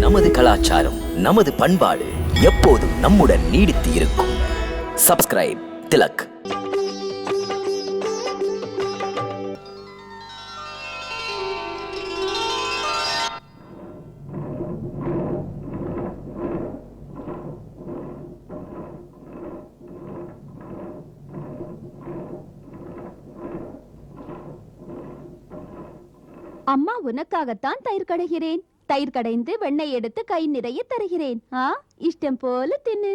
நமது கலாச்சாரம், நமது பண்பாடு எப்போதும் நம்முடன் நீடித்து இருக்கும். சப்ஸ்கிரைப் திலக். அம்மா உனக்காகத்தான் தயிர் கடைகிறேன். தயிர் கடைந்து வெண்ணெய் எடுத்து கை நிறைய தருகிறேன். இஷ்டம் போல தின்னு.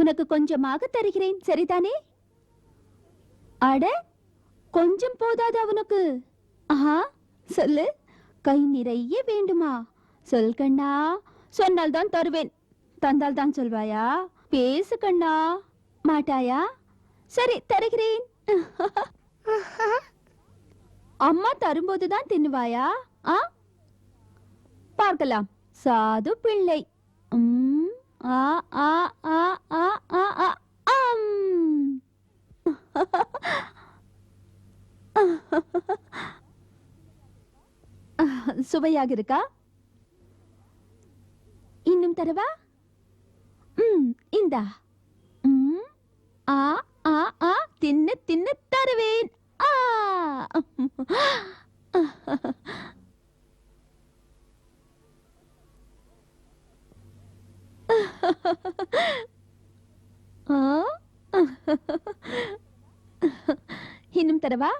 உனக்கு கொஞ்சமாக தருகிறேன், சரிதானே? அட, கொஞ்சம் போதாதா உனக்கு? சொல்லு, கை நிறைய வேண்டுமா? சொல் கண்ணா. சொன்னால் தான் தருவேன், தந்தால் தான் சொல்வாயா? பேசு கண்ணா. மாட்டாயா? சரி, தருகிறேன். அம்மா தரும்போதுதான் தின்னுவாயா? பார்க்கலாம். சாது பிள்ளை. ஆ ஆ ஆ ஆ ஆ ஆ சுவையாக இருக்கா? இன்னும் தரவா? இந்தா. ஆ ஆ ஆ தின்னு தின்னு தருவேன். இன்னும் தரவா?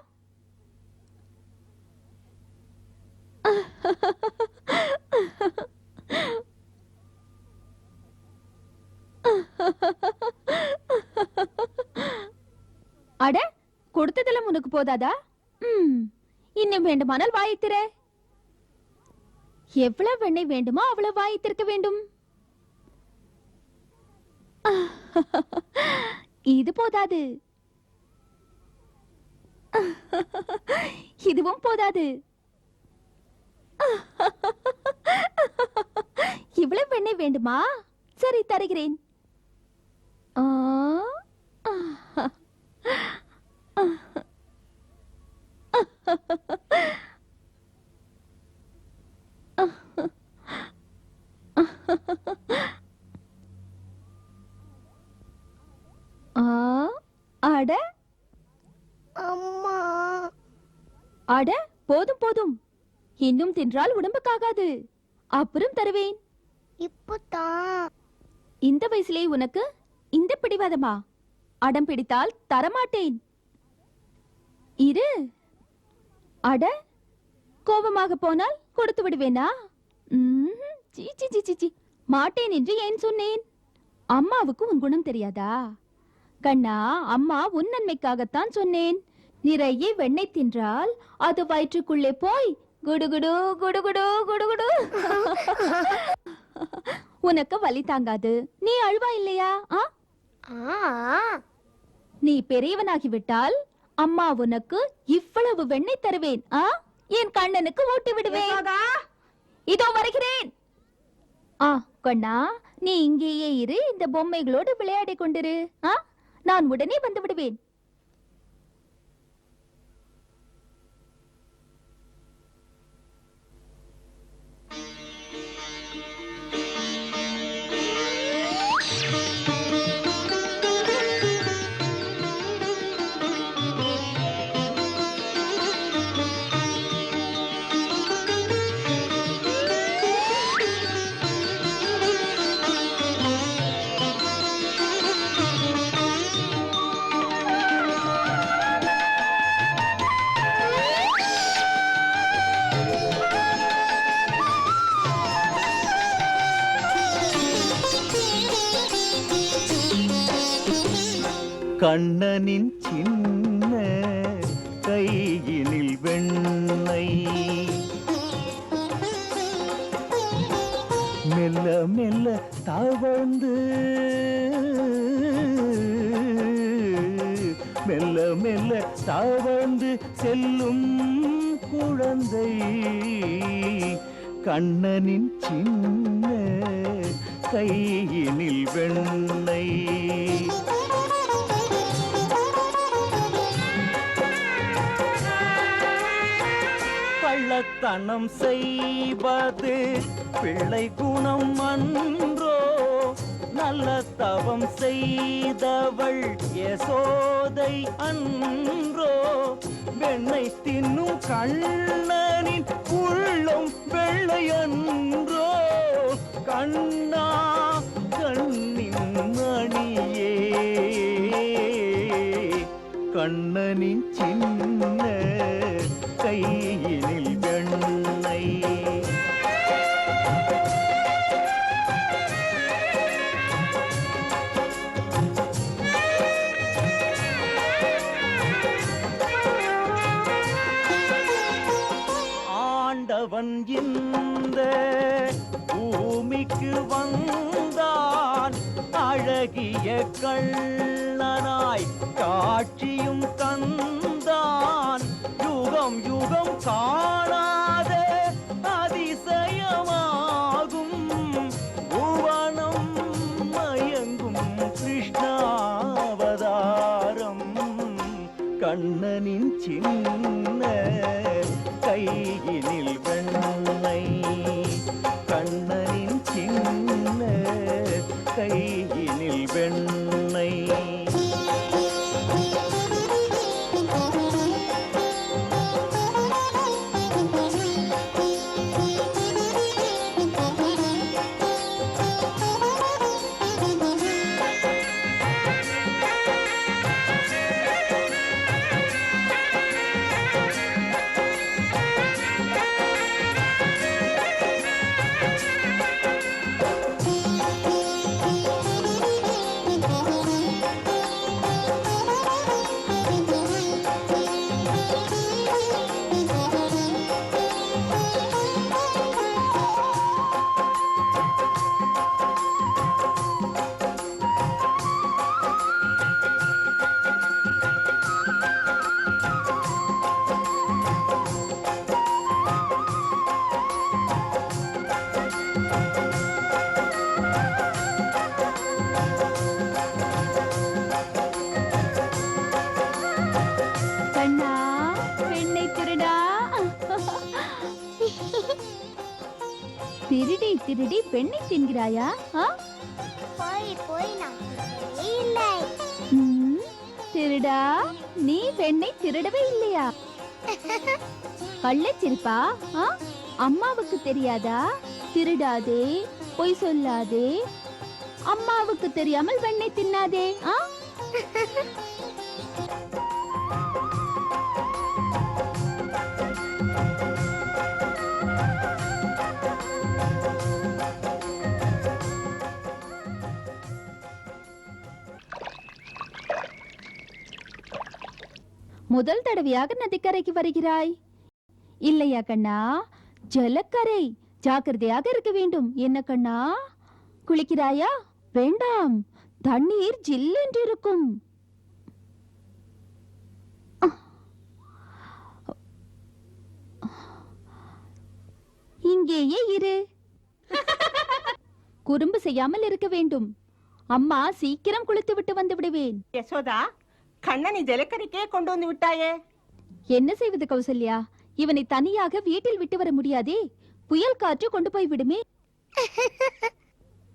அட, கொடுத்ததெல்லாம் உனக்கு போதாதா? இன்னும் வேண்டுமானால் வாய்த்திர. எவ்வளவு வெண்ணெய் வேண்டுமோ அவ்வளவு வாய்த்திருக்க வேண்டும். இது போதாது. இதுவும் போதாது. இவ்வளவு வெண்ணெய் வேண்டுமா? சரி, தருகிறேன். அட அம்மா, அட போதும் போதும். இன்னும் தின்றால் உடம்புக்காகாது. அப்புறம் தருவேன். இப்பதான். இந்த வயசுலே உனக்கு இந்த பிடிவாதமா? அடம் பிடித்தால் தரமாட்டேன். இரு. அட, கோபமாக போனால் கொடுத்து விடுவேனா? மாட்டேன் என்று ஏன் சொன்னேன்? அம்மாவுக்கு உன் குணம் தெரியாதா? கண்ணா, அம்மா உன் நன்மைக்காகத்தான் சொன்னேன். நிறைய வெண்ணெய் தின்றால் அது வயிற்றுக்குள்ளே போய் குடுகுடு குடுகுடு குடுகுடு. உனக்கு வலி தாங்காது. நீ அழுவா இல்லையா? நீ பெரியவனாகிவிட்டால் அம்மா உனக்கு இவ்வளவு வெண்ணெய் தருவேன். என் கண்ணனுக்கு ஊட்டி விடுவேன். இதோ வருகிறேன். கண்ணா, நீ இங்கேயே இரு. இந்த பொம்மைகளோடு விளையாடி கொண்டிரு. நான் உடனே வந்து விடுவேன். கண்ணனின் சின்ன கையினில் வெண்ணெய் மெல்ல மெல்ல தவழ்ந்து மெல்ல மெல்ல தவழ்ந்து செல்லும் குழந்தை. கண்ணனின் சின்ன கையினில் வெண்ணெய் கள்ளத்தனம் செய்வது பிள்ளை குணம் அன்றோ, நல்ல தவம் செய்தவள் யசோதை அன்றோ, வெண்ணை தின்னும் கண்ணனின் உள்ளம் வெள்ளை அன்றோ, கண்ணா கண்ணின் மணியே, கண்ணனின் சின்ன கையினில் வெண்ணை. ஆண்டவன் இந்த பூமிக்கு வந்தான், அழகிய கள்ளனாய் காட்சியும் தந்தான், யுகம் யுகம் காணாத அதிசயமாகும் புவனம் மயங்கும் கிருஷ்ணாவதாரம், கண்ணனின் சின்ன கையினில் வெண்ணை, கண்ணனின் சின்ன கையினில் வெண்ணை. கண்ணா வெண்ணை திருடா, திருடி திருடி வெண்ணை தின்கிறாயா? போய் போய் நான் திருடவே இல்லை. ம், திருடா, நீ வெண்ணை திருடவே இல்லையா? கள்ளச்சிரிப்பா, அம்மாவுக்கு தெரியாதா? திருடாதே, பொய் சொல்லாதே, அம்மாவுக்கு தெரியாமல் வெண்ணை தின்னாதே. முதல் தடவையாக நதிக்கரைக்கு வருகிறாய் இல்லையா கண்ணா? ஜலக்கரை, ஜாக்கிரதையாக இருக்க வேண்டும். என்ன கண்ணா, குளிக்கிறாயா? வேண்டாம், தண்ணீர் ஜில்லென்று இருக்கும். இங்கேயே இரு. குறும்பு செய்யாமல் இருக்க வேண்டும். அம்மா சீக்கிரம் குளித்து விட்டு வந்து விடுவேன். யசோதா, கண்ணனை ஜலக்கரைக்கே கொண்டு வந்து விட்டாயே. என்ன செய்வது கௌசல்யா? இவனை தனியாக வீட்டில் விட்டு வர முடியாதே. புயல் காற்று கொண்டு போய் விடுமே.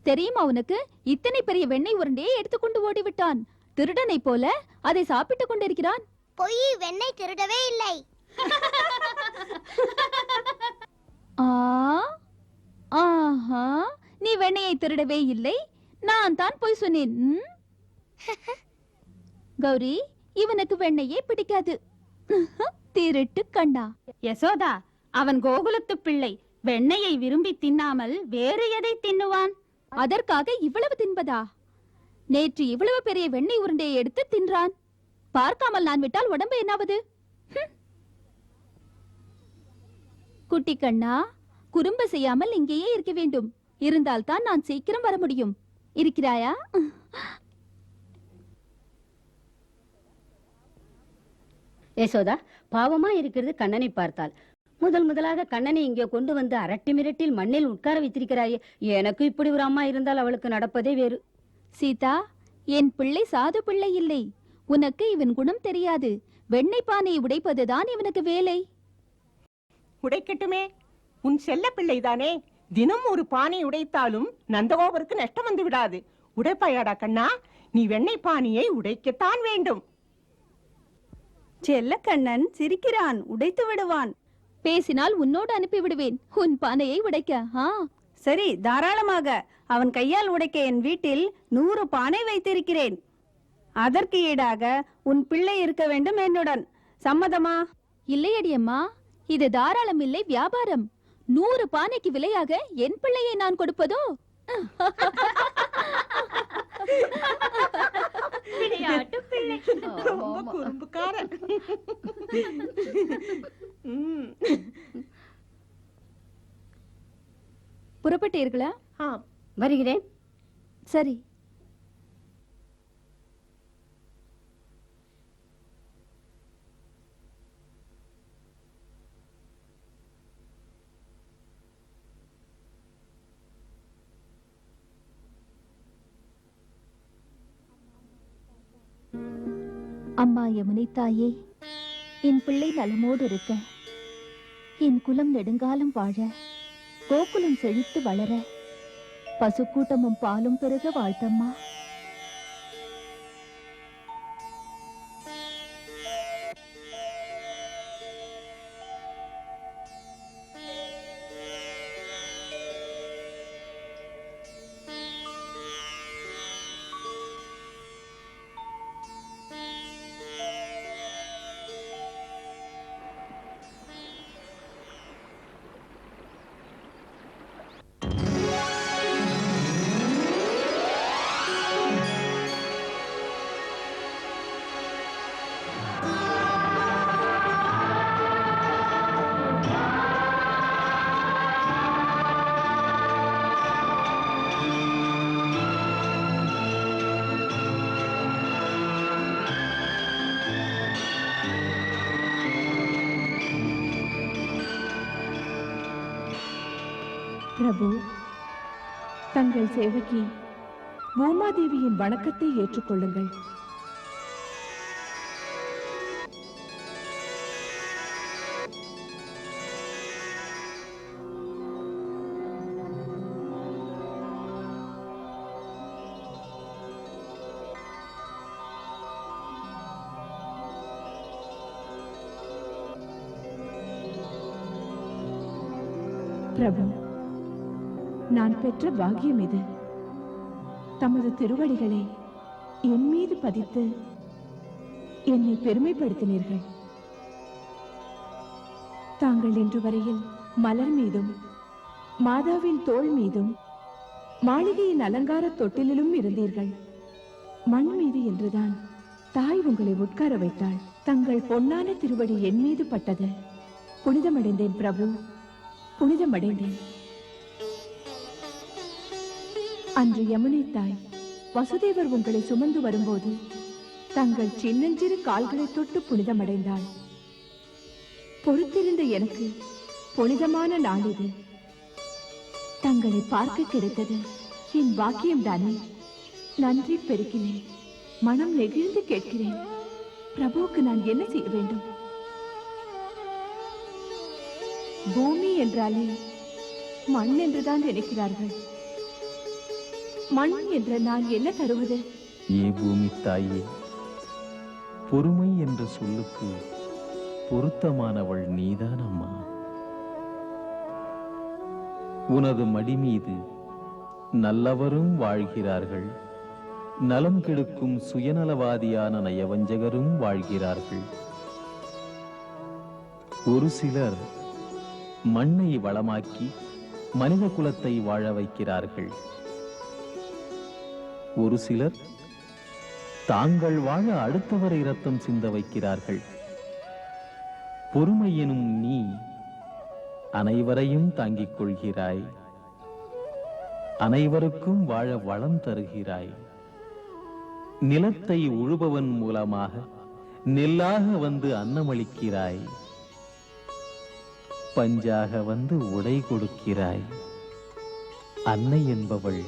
தெரியுமா உனக்கு? இத்தனை பெரிய வெண்ணெய் உருண்டையை எடுத்துக்கொண்டு ஓடிவிட்டான். திருடனை போல அதை சாப்பிட்டுக் கொண்டிருக்கிறான். பொய், வெண்ணெய் திருடவே இல்லை. ஆஹா, நீ வெண்ணெயை திருடவே இல்லை, நான் தான் போய் சொன்னேன். கௌரி, இவனுக்கு வெண்ணெயே பிடிக்காது. திருட்டு கண்ணா. யசோதா, அவன் கோகுலத்து பிள்ளை. வெண்ணெயை விரும்பி தின்னாமல் வேறு எதை தின்னுவான்? அதற்காக இவ்வளவு தின்பதா? நேற்று இவ்வளவு பெரிய வெண்ணெய் உருண்டையை எடுத்து தின்றான். பார்க்காமல் நான் விட்டால் உடம்பு என்னாவது? குட்டி கண்ணா, குறும்பு செய்யாமல் இங்கேயே இருக்க வேண்டும். இருந்தால்தான் நான் சீக்கிரம் வர முடியும். இருக்கிறாயா? யசோதா, பாவமா இருக்கிறது கண்ணனை பார்த்தால். முதலாக கண்ணனை இங்கே கொண்டு வந்து அரட்டி மிரட்டில் மண்ணில் உட்கார வைத்திருக்கிறாயே. எனக்கு இப்படி ஒரு அம்மா இருந்தால் அவளுக்கு நடப்பதே வேறு. சீதா, என் பிள்ளை சாது பிள்ளை இல்லை. உனக்கு இவன் குணம் தெரியாது. வெண்ணெய் பானையை உடைப்பதுதான் இவனுக்கு வேலை. உடைக்கட்டுமே. உன் செல்ல பிள்ளைதானே, தினம் ஒரு பானை உடைத்தாலும் நந்தகோபருக்கு நஷ்டம் வந்து விடாது. உடைப்பாயாடா கண்ணா, நீ வெண்ணெய் பானையை உடைக்கத்தான் வேண்டும். செல்ல கண்ணன் சிரிக்கிறான், உடைத்து விடுவான். பேசினால் உன்னோடு அனுப்பி விடுவேன் உன் பானையை உடைக்க. சரி, தாராளமாக. அவன் கையால் உடைக்க என் வீட்டில் 100 பானை வைத்திருக்கிறேன். அதற்கு ஈடாக உன் பிள்ளை இருக்க வேண்டும் என்னுடன். சம்மதமா? இல்லையடி அம்மா, இது தாராளம் இல்லை, வியாபாரம். 100 பானைக்கு விலையாக என் பிள்ளையை நான் கொடுப்பதோ? ரொம்ப குறும்புக்காரன். புறப்பட்டீர்களா? வருகிறேன். சரி. அம்மா யமுனை தாயே, என் பிள்ளை நலமோடு இருக்க, என் குலம் நெடுங்காலம் வாழ, கோகுலம் செழித்து வளர, பசுக்கூட்டமும் பாலும் பெருக வாழ்த்தம்மா. பிரபு, தங்கள் சேவகி பூமாதேவியின் வணக்கத்தை ஏற்றுக்கொள்ளுங்கள். பிரபு, நான் பெற்ற பாக்கியம் இது. தமது திருவடிகளை என் மீது பதித்து என்னை பெருமைப்படுத்தினீர்கள். தாங்கள் இன்று வரையில் மலர் மீதும் மாதாவின் தோள் மீதும் மாளிகையின் அலங்கார தொட்டிலும் இருந்தீர்கள். மண் மீது என்றுதான் தாய் உங்களை உட்கார வைத்தாள். தங்கள் பொன்னான திருவடி என் மீது பட்டது. புனிதமடைந்தேன் பிரபு, புனிதமடைந்தேன். அன்று யமுனை தாய் வசுதேவர் உங்களை சுமந்து வரும்போது தங்கள் சின்னஞ்சிறு கால்களை தொட்டு புனிதமடைந்தாள். பொறுத்திருந்த எனக்கு புனிதமான நாள் இது. தங்களை பார்க்க கிடைத்தது என் பாக்கியம் தானே. நன்றி பெருக்கினேன், மனம் நெகிழ்ந்து கேட்கிறேன். பிரபுவுக்கு நான் என்ன செய்ய வேண்டும்? பூமி என்றாலே மண் என்றுதான் நினைக்கிறார்கள். மண் என்ற நான் என்ன தருவது? ஏ பூமி தாயே, பொறுமை என்ற சொல்லுக்கு பொருத்தமானவள் நீதான் அம்மா. உனது மடி மீது நல்லவரும் வாழ்கிறார்கள், நலம் கெடுக்கும் சுயநலவாதியான நயவஞ்சகரும் வாழ்கிறார்கள். ஒரு சிலர் மண்ணை வளமாக்கி மனித குலத்தை வாழ வைக்கிறார்கள். ஒரு சிலர் தாங்கள் வாழ அடுத்தவரை இரத்தம் சிந்த வைக்கிறார்கள். பொறுமை எனும் நீ அனைவரையும் தாங்கிக் கொள்கிறாய், அனைவருக்கும் வாழ வளம் தருகிறாய். நிலத்தை உழுபவன் மூலமாக நெல்லாக வந்து அன்னமளிக்கிறாய், பஞ்சாக வந்து உடை கொடுக்கிறாய். அன்னை என்பவள்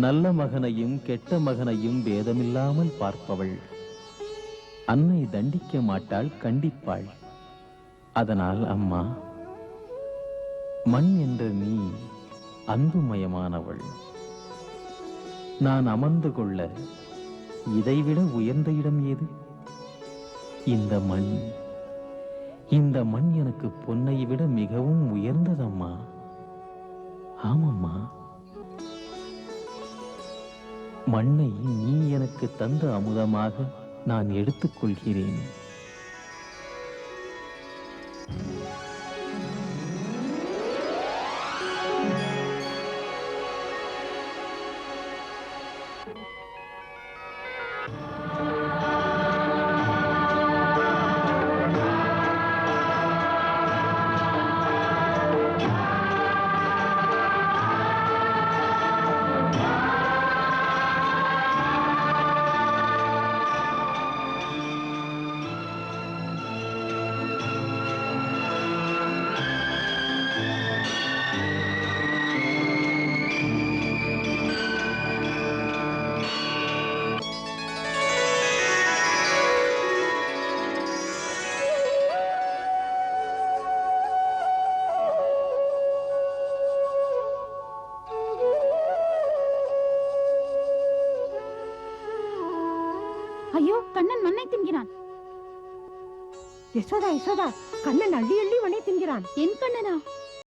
நல்ல மகனையும் கெட்ட மகனையும் பேதமில்லாமல் பார்ப்பவள். அன்னை தண்டிக்க மாட்டாள், கண்டிப்பாள். அதனால் அம்மா, மண் என்ற நீ அன்புமயமானவள். நான் அமர்ந்து கொள்ள இதைவிட உயர்ந்த இடம் ஏது? இந்த மண், இந்த மண் எனக்கு பொன்னை விட மிகவும் உயர்ந்ததம்மா. ஆமம்மா, மண்ணை நீ எனக்கு தந்த அமுதமாக நான் எடுத்துக்கொள்கிறேன். ஐயோ, கண்ணன் மண்ணை தின்கிறான். யசோதா யசோதா, கண்ணன் அள்ளி அள்ளி மண்ணை தின்கிறான். என் கண்ணனா?